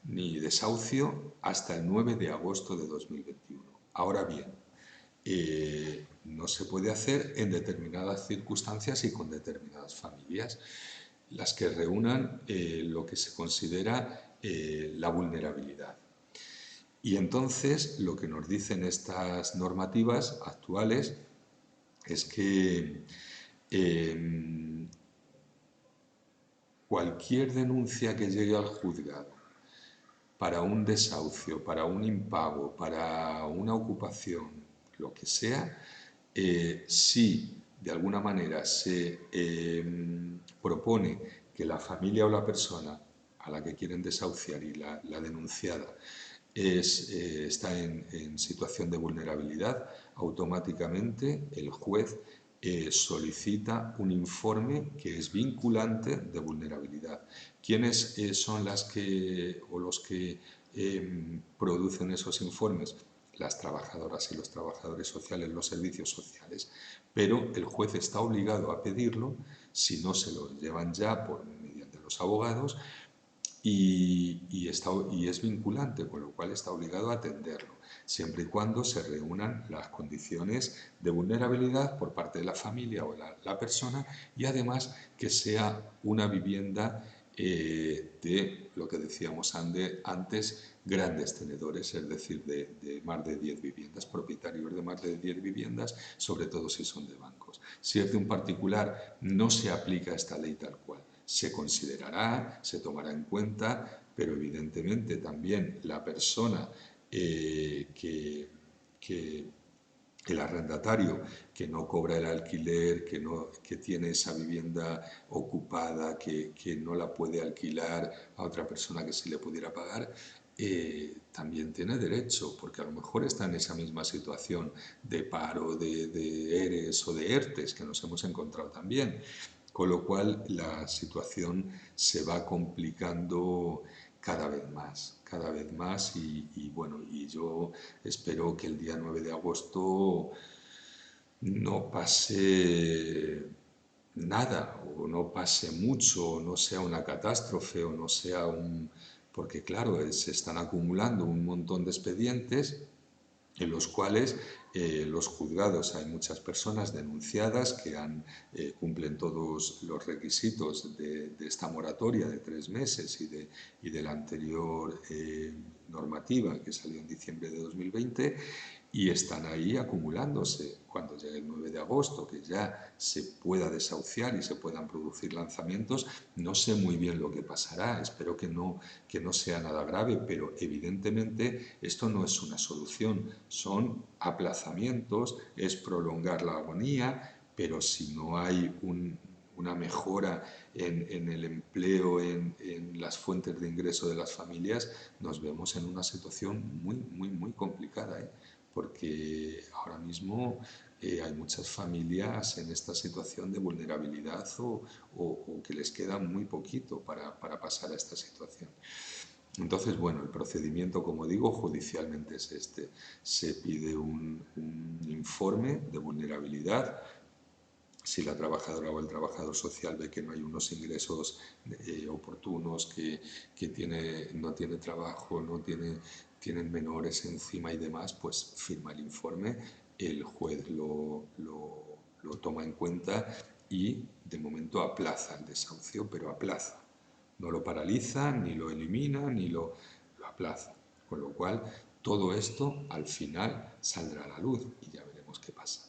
desahucio hasta el 9 de agosto de 2021. Ahora bien, no se puede hacer en determinadas circunstancias y con determinadas familias, las que reúnan lo que se considera la vulnerabilidad. Y entonces lo que nos dicen estas normativas actuales es que cualquier denuncia que llegue al juzgado para un desahucio, para un impago, para una ocupación, lo que sea, si de alguna manera se propone que la familia o la persona a la que quieren desahuciar y la denunciada está en situación de vulnerabilidad, automáticamente el juez solicita un informe que es vinculante de vulnerabilidad. ¿Quiénes son las que o los que producen esos informes? Las trabajadoras y los trabajadores sociales, los servicios sociales. Pero el juez está obligado a pedirlo si no se lo llevan ya por mediante los abogados y es vinculante, con lo cual está obligado a atenderlo, siempre y cuando se reúnan las condiciones de vulnerabilidad por parte de la familia o la persona y además que sea una vivienda de lo que decíamos antes, grandes tenedores, es decir, de más de 10 viviendas, propietarios de más de 10 viviendas, sobre todo si son de bancos. Si es de un particular, no se aplica esta ley tal cual. Se considerará, se tomará en cuenta, pero evidentemente también la persona que el arrendatario que no cobra el alquiler, que tiene esa vivienda ocupada, que no la puede alquilar a otra persona que sí le pudiera pagar, también tiene derecho, porque a lo mejor está en esa misma situación de paro, de ERES o de ERTES que nos hemos encontrado también. Con lo cual la situación se va complicando cada vez más bueno, y yo espero que el día 9 de agosto no pase nada o no pase mucho o no sea una catástrofe o no sea un... porque claro, se están acumulando un montón de expedientes en los cuales los juzgados hay muchas personas denunciadas que cumplen todos los requisitos de esta moratoria de 3 meses y de la anterior normativa que salió en diciembre de 2020 y están ahí acumulándose. Cuando llegue el 9 de agosto, que ya se pueda desahuciar y se puedan producir lanzamientos, no sé muy bien lo que pasará, espero que no sea nada grave, pero evidentemente esto no es una solución, son aplazamientos, es prolongar la agonía, pero si no hay una mejora en el empleo, en las fuentes de ingreso de las familias, nos vemos en una situación muy, muy, muy complicada, ¿eh? Porque ahora mismo hay muchas familias en esta situación de vulnerabilidad o que les queda muy poquito para pasar a esta situación. Entonces, bueno, el procedimiento, como digo, judicialmente es este. Se pide un informe de vulnerabilidad. Si la trabajadora o el trabajador social ve que no hay unos ingresos oportunos, que no tiene trabajo, tienen menores encima y demás, pues firma el informe, el juez lo toma en cuenta y de momento aplaza el desahucio, pero aplaza. No lo paraliza, ni lo elimina, lo aplaza. Con lo cual, todo esto al final saldrá a la luz y ya veremos qué pasa.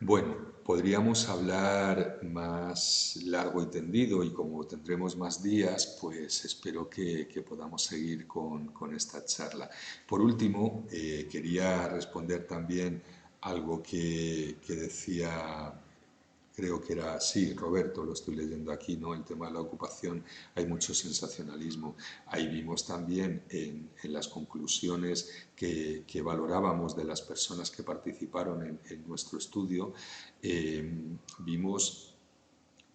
Bueno, podríamos hablar más largo y tendido y como tendremos más días, pues espero que podamos seguir con esta charla. Por último, quería responder también algo que decía, creo que era, sí, Roberto, lo estoy leyendo aquí, ¿no? El tema de la ocupación, hay mucho sensacionalismo. Ahí vimos también en las conclusiones que valorábamos de las personas que participaron en nuestro estudio, vimos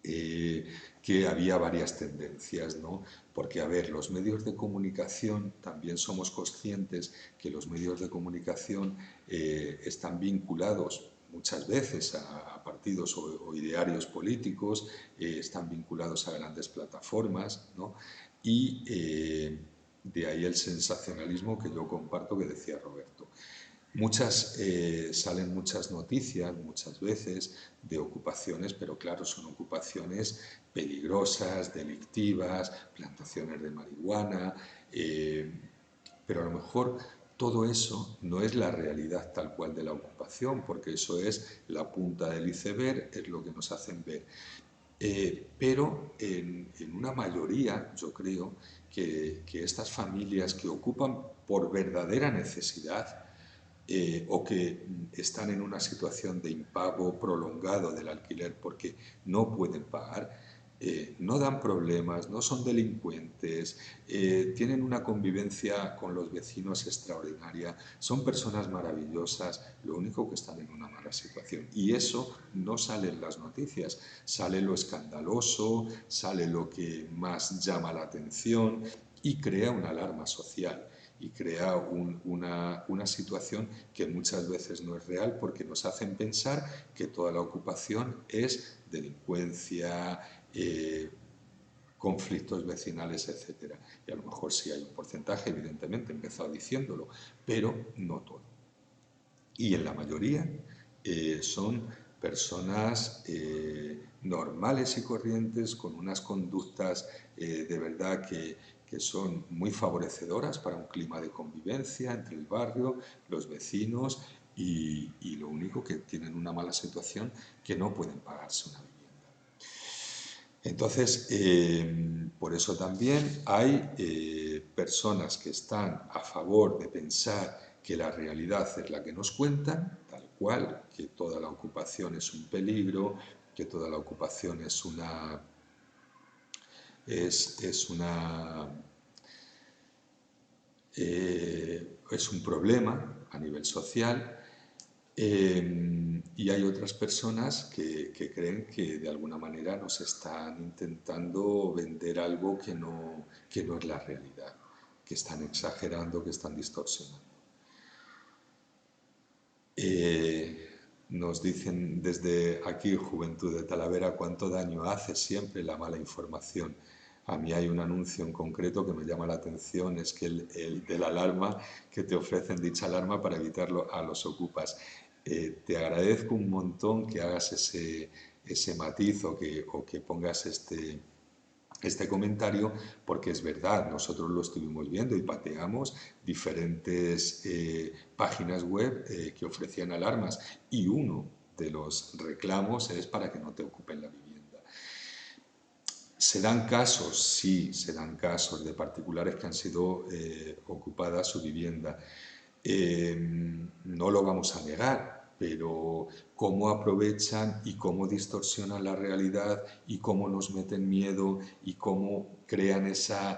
que había varias tendencias, ¿no? Porque, a ver, los medios de comunicación, también somos conscientes que los medios de comunicación están vinculados muchas veces a partidos o idearios políticos, están vinculados a grandes plataformas, ¿no? Y de ahí el sensacionalismo que yo comparto que decía Roberto. Salen muchas noticias, muchas veces, de ocupaciones, pero claro, son ocupaciones peligrosas, delictivas, plantaciones de marihuana, pero a lo mejor todo eso no es la realidad tal cual de la ocupación, porque eso es la punta del iceberg, es lo que nos hacen ver. Pero en una mayoría, yo creo, que estas familias que ocupan por verdadera necesidad, o que están en una situación de impago prolongado del alquiler porque no pueden pagar, no dan problemas, no son delincuentes, tienen una convivencia con los vecinos extraordinaria, son personas maravillosas, lo único que están en una mala situación. Y eso no sale en las noticias, sale lo escandaloso, sale lo que más llama la atención y crea una alarma social y crea una situación que muchas veces no es real porque nos hacen pensar que toda la ocupación es delincuencia, conflictos vecinales, etcétera. Y a lo mejor sí hay un porcentaje, evidentemente, he empezado diciéndolo, pero no todo. Y en la mayoría son personas normales y corrientes con unas conductas de verdad que son muy favorecedoras para un clima de convivencia entre el barrio, los vecinos y lo único que tienen una mala situación que no pueden pagarse una vivienda. Entonces, por eso también hay personas que están a favor de pensar que la realidad es la que nos cuentan, tal cual, que toda la ocupación es un peligro, que toda la ocupación es un problema a nivel social. Y hay otras personas que creen que de alguna manera nos están intentando vender algo que no es la realidad, que están exagerando, que están distorsionando. Nos dicen desde aquí, Juventud de Talavera, cuánto daño hace siempre la mala información. A mí hay un anuncio en concreto que me llama la atención, es que el de la alarma, que te ofrecen dicha alarma para evitarlo a los ocupas. Te agradezco un montón que hagas ese matiz o que pongas este comentario, porque es verdad, nosotros lo estuvimos viendo y pateamos diferentes páginas web que ofrecían alarmas y uno de los reclamos es para que no te ocupen la vivienda. ¿Se dan casos? Sí, se dan casos de particulares que han sido ocupadas su vivienda. No lo vamos a negar, pero cómo aprovechan y cómo distorsionan la realidad y cómo nos meten miedo y cómo crean ese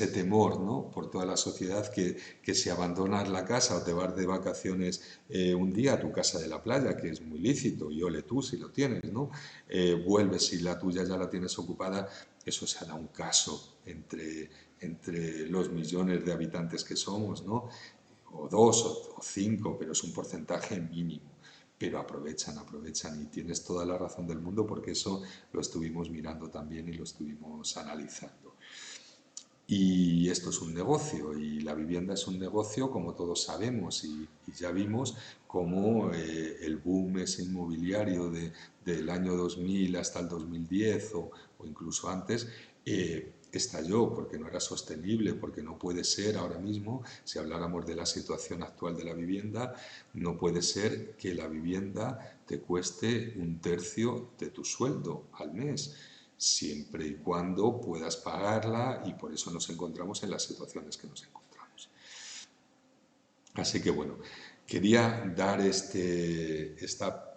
temor, ¿no?, por toda la sociedad que si abandonas la casa o te vas de vacaciones un día a tu casa de la playa, que es muy lícito, y ole tú si lo tienes, ¿no?, vuelves y la tuya ya la tienes ocupada, eso se hará un caso entre los millones de habitantes que somos, ¿no?, o dos o cinco, pero es un porcentaje mínimo. Pero aprovechan y tienes toda la razón del mundo porque eso lo estuvimos mirando también y lo estuvimos analizando. Y esto es un negocio y la vivienda es un negocio como todos sabemos y ya vimos cómo el boom ese inmobiliario del año 2000 hasta el 2010 o incluso antes estalló porque no era sostenible, porque no puede ser ahora mismo, si habláramos de la situación actual de la vivienda, no puede ser que la vivienda te cueste un tercio de tu sueldo al mes, siempre y cuando puedas pagarla y por eso nos encontramos en las situaciones que nos encontramos. Así que bueno, quería dar esta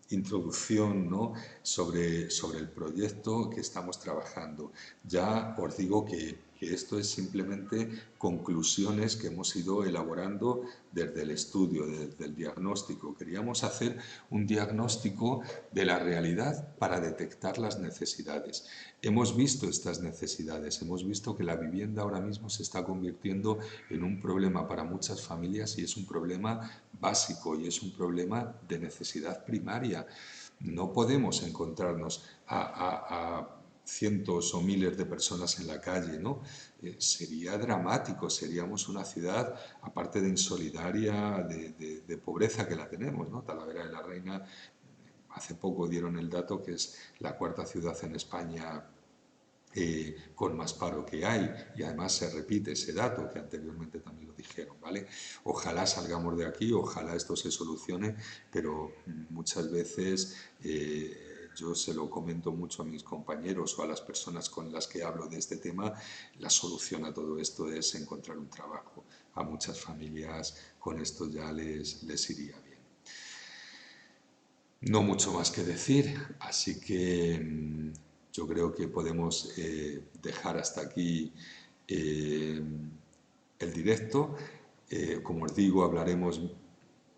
introducción, ¿no?, sobre el proyecto que estamos trabajando. Ya os digo que esto es simplemente conclusiones que hemos ido elaborando desde el estudio, desde el diagnóstico. Queríamos hacer un diagnóstico de la realidad para detectar las necesidades. Hemos visto estas necesidades, hemos visto que la vivienda ahora mismo se está convirtiendo en un problema para muchas familias y es un problema básico y es un problema de necesidad primaria. No podemos encontrarnos a cientos o miles de personas en la calle, ¿no? Sería dramático, seríamos una ciudad, aparte de insolidaria, de pobreza que la tenemos, ¿no? Talavera de la Reina, hace poco dieron el dato que es la cuarta ciudad en España con más paro que hay y además se repite ese dato que anteriormente también lo dijeron, ¿vale? Ojalá salgamos de aquí, ojalá esto se solucione, pero muchas veces yo se lo comento mucho a mis compañeros o a las personas con las que hablo de este tema, la solución a todo esto es encontrar un trabajo. A muchas familias con esto ya les iría bien. No mucho más que decir, así que yo creo que podemos dejar hasta aquí el directo. Como os digo, hablaremos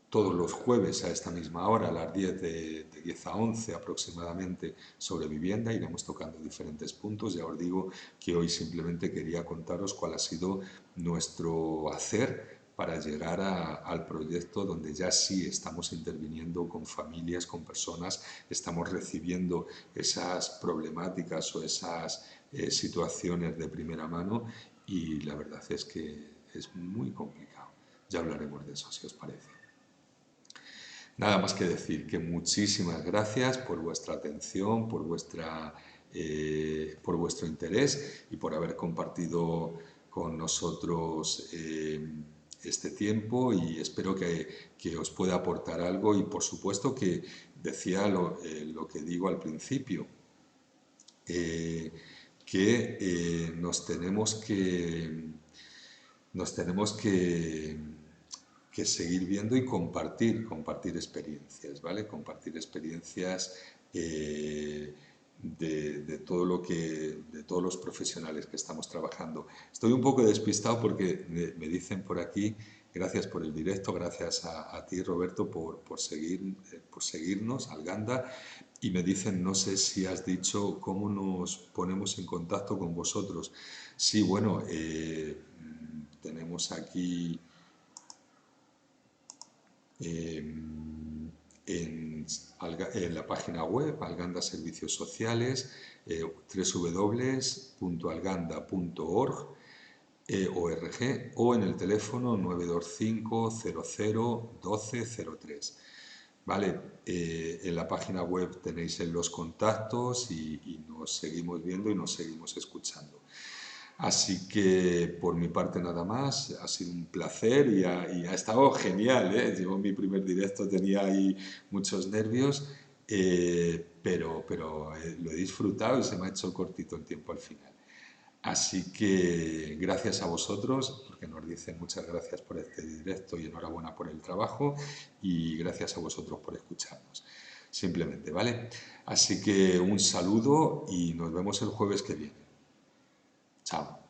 todos los jueves a esta misma hora, a las 10 de 10 a 11 aproximadamente, sobre vivienda. Iremos tocando diferentes puntos. Ya os digo que hoy simplemente quería contaros cuál ha sido nuestro hacer para llegar al proyecto donde ya sí estamos interviniendo con familias, con personas, estamos recibiendo esas problemáticas o esas situaciones de primera mano y la verdad es que es muy complicado. Ya hablaremos de eso, si os parece. Nada más que decir que muchísimas gracias por vuestra atención, por vuestro interés y por haber compartido con nosotros este tiempo y espero que os pueda aportar algo y por supuesto que decía lo que digo al principio, que nos tenemos que seguir viendo y compartir experiencias, ¿vale? Compartir experiencias de todo de todos los profesionales que estamos trabajando. Estoy un poco despistado porque me dicen por aquí, gracias por el directo, gracias a ti Roberto por seguirnos, Alganda, y me dicen, no sé si has dicho cómo nos ponemos en contacto con vosotros. Sí, bueno, tenemos aquí en la página web Alganda Servicios Sociales, www.alganda.org o en el teléfono 925 00 1203. Vale, en la página web tenéis los contactos y nos seguimos viendo y nos seguimos escuchando. Así que por mi parte nada más, ha sido un placer y ha estado genial, ¿eh? Yo mi primer directo tenía ahí muchos nervios, pero lo he disfrutado y se me ha hecho cortito el tiempo al final. Así que gracias a vosotros, porque nos dicen muchas gracias por este directo y enhorabuena por el trabajo y gracias a vosotros por escucharnos. Simplemente, ¿vale? Así que un saludo y nos vemos el jueves que viene. Chao.